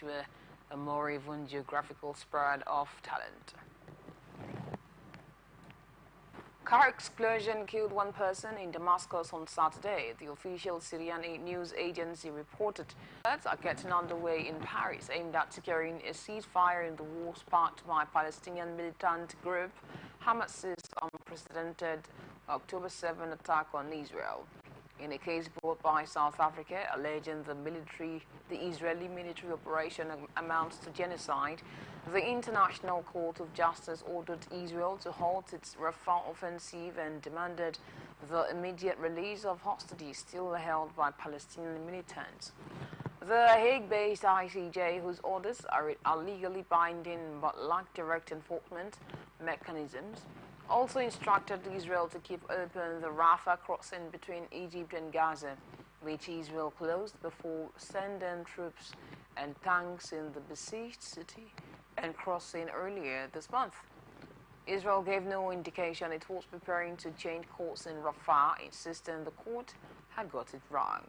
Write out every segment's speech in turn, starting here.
ensure a more even geographical spread of talent. Car explosion killed one person in Damascus on Saturday, the official Syrian news agency reported. Efforts are getting underway in Paris aimed at securing a ceasefire in the war sparked by Palestinian militant group Hamas's unprecedented October 7 attack on Israel. In a case brought by South Africa alleging the Israeli military operation amounts to genocide, the International Court of Justice ordered Israel to halt its Rafah offensive and demanded the immediate release of hostages still held by Palestinian militants. The Hague-based ICJ, whose orders are legally binding but lack direct enforcement mechanisms, also instructed Israel to keep open the Rafah crossing between Egypt and Gaza, which Israel closed before sending troops and tanks in the besieged city and crossing earlier this month. Israel gave no indication it was preparing to change course in Rafah, insisting the court had got it wrong.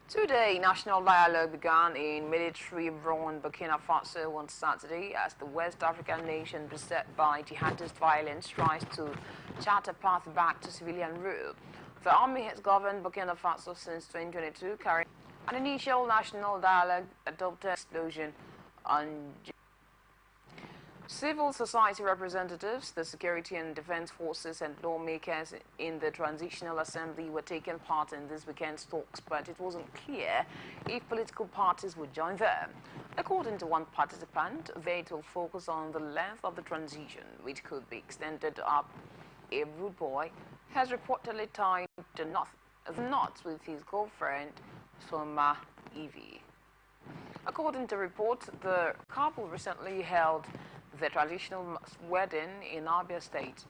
Today, national dialogue began in military-run Burkina Faso on Saturday as the West African nation beset by jihadist violence tries to chart a path back to civilian rule. The army has governed Burkina Faso since 2022, carrying an initial national dialogue adopted explosion on civil society representatives, the security and defense forces, and lawmakers in the Transitional Assembly were taking part in this weekend's talks, but it wasn't clear if political parties would join them. According to one participant, they will focus on the length of the transition, which could be extended up. A rude boy has reportedly tied the knots with his girlfriend, Soma Evie. According to reports, the couple recently held their traditional wedding in Abia State.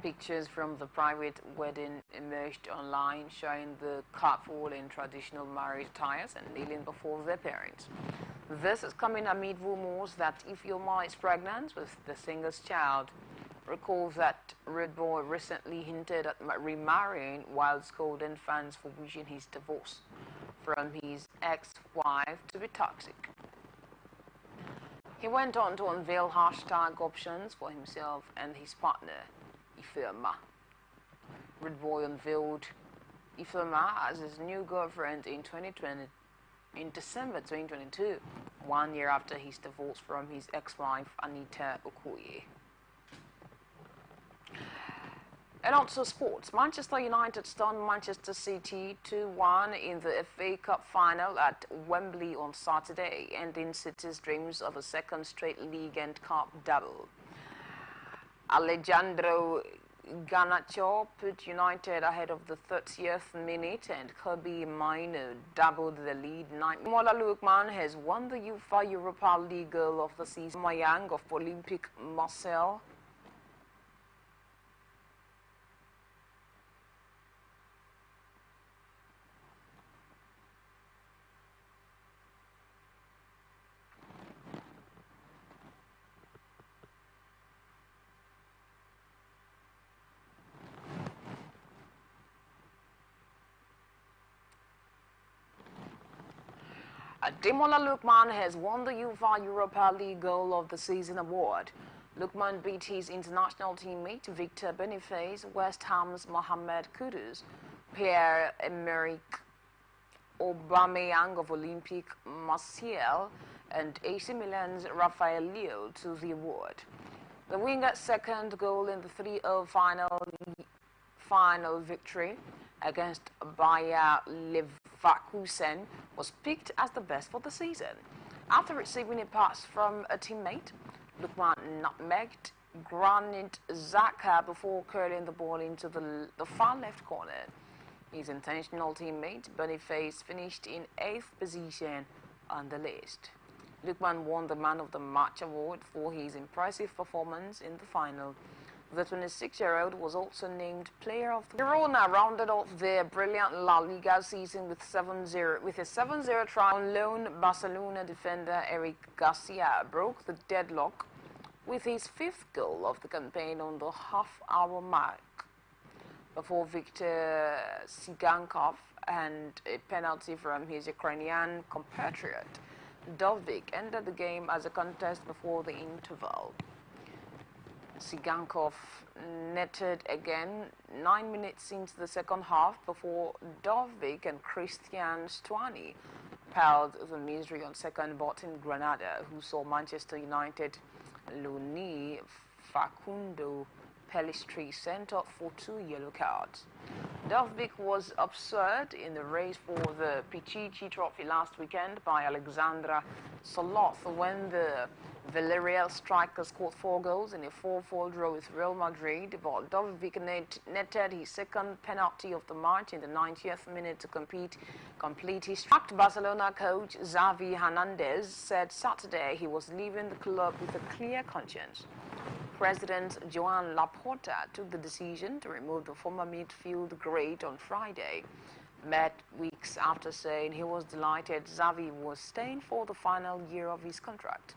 Pictures from the private wedding emerged online showing the couple in traditional marriage attires and kneeling before their parents. This is coming amid rumors that Ifeoma is pregnant with the singer's child. Recall that Red Boy recently hinted at remarrying while scolding fans for wishing his divorce from his ex-wife to be toxic. He went on to unveil hashtag options for himself and his partner, Ifeoma. Red Boy unveiled Ifeoma as his new girlfriend in December 2022, 1 year after his divorce from his ex-wife, Anita Okoye. And also sports. Manchester United stunned Manchester City 2-1 in the FA Cup final at Wembley on Saturday, ending City's dreams of a second straight league and cup double. Alejandro Garnacho put United ahead of the 30th minute, and Kobe Mainoo doubled the lead. Mola Lukman has won the UEFA Europa League Girl of the Season. Mayang of Olympique Marseille Ademola Lookman has won the UEFA Europa League Goal of the Season award. Lookman beat his international teammate Victor Boniface, West Ham's Mohamed Kudus, Pierre-Emerick Aubameyang of Olympique Marseille, and AC Milan's Rafael Leo to the award. The winger's second goal in the 3-0 final victory against Bayer Leverkusen was picked as the best for the season. After receiving a pass from a teammate, Lookman nutmegged Granit Xhaka before curling the ball into the far left corner. His intentional teammate Boniface finished in 8th position on the list. Lookman won the Man of the Match award for his impressive performance in the final. The 26-year-old was also named Player of the Girona rounded off their brilliant La Liga season with a 7-0 triumph on loan. Barcelona defender Eric Garcia broke the deadlock with his 5th goal of the campaign on the half-hour mark, before Viktor Sigankov and a penalty from his Ukrainian compatriot. Dovbyk ended the game as a contest before the interval. Sigankov netted again 9 minutes into the second half before Dovbyk and Christian Stuani piled the misery on second bottom Granada, who saw Manchester United Luni Facundo Pellistri sent off for 2 yellow cards. Dovbyk was absurd in the race for the Pichichi Trophy last weekend by Alexandra Soloth when the Villarreal striker scored 4 goals in a 4-4 draw with Real Madrid, but Dovbyk netted his second penalty of the match in the 90th minute to complete his track. Barcelona coach Xavi Hernandez said Saturday he was leaving the club with a clear conscience. President Joan Laporta took the decision to remove the former midfield great on Friday, met weeks after saying he was delighted Xavi was staying for the final year of his contract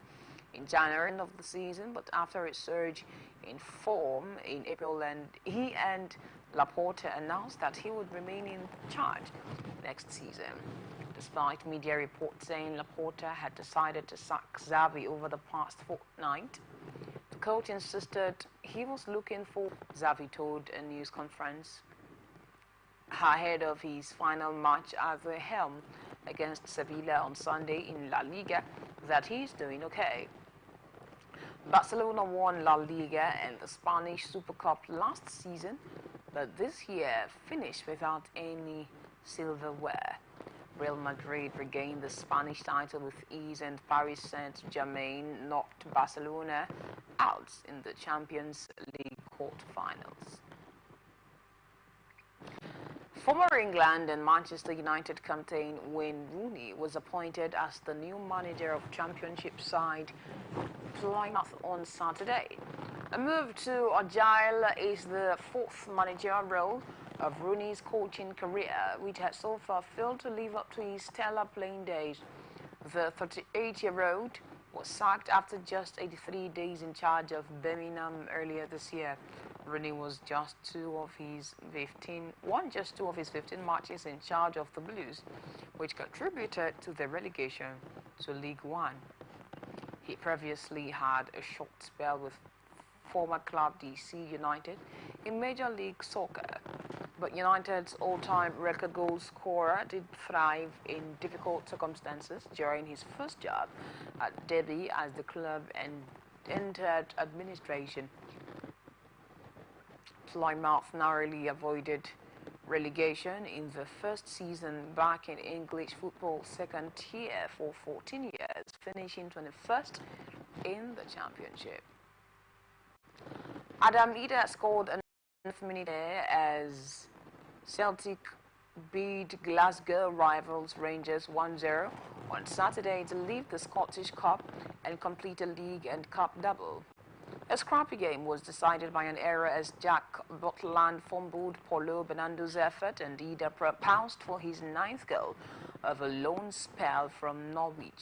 in January of the season, but after a surge in form in April, and he and Laporta announced that he would remain in charge next season. Despite media reports saying Laporta had decided to sack Xavi over the past fortnight, the coach insisted he was looking for. Xavi told a news conference ahead of his final match at the helm against Sevilla on Sunday in La Liga that he's doing okay. Barcelona won La Liga and the Spanish Super Cup last season, but this year finished without any silverware. Real Madrid regained the Spanish title with ease, and Paris Saint-Germain knocked Barcelona out in the Champions League quarterfinals. Former England and Manchester United captain Wayne Rooney was appointed as the new manager of Championship side Plymouth on Saturday. A move to Agile is the 4th managerial role of Rooney's coaching career, which has so far failed to live up to his stellar playing days. The 38-year-old was sacked after just 83 days in charge of Birmingham earlier this year. Rooney was just won just two of his 15 matches in charge of the Blues, which contributed to their relegation to League One. He previously had a short spell with former club DC United in Major League Soccer, but United's all-time record goal scorer did thrive in difficult circumstances during his first job at Derby as the club entered administration. Plymouth narrowly avoided relegation in the first season back in English football's second tier for 14 years, finishing 21st in the championship. Adam Ida scored a 9th minute as Celtic beat Glasgow rivals Rangers 1-0 on Saturday to lead the Scottish Cup and complete a league and cup double. A scrappy game was decided by an error as Jack Butland fumbled Paulo Bernardo's effort, and Ida pounced for his 9th goal of a lone spell from Norwich.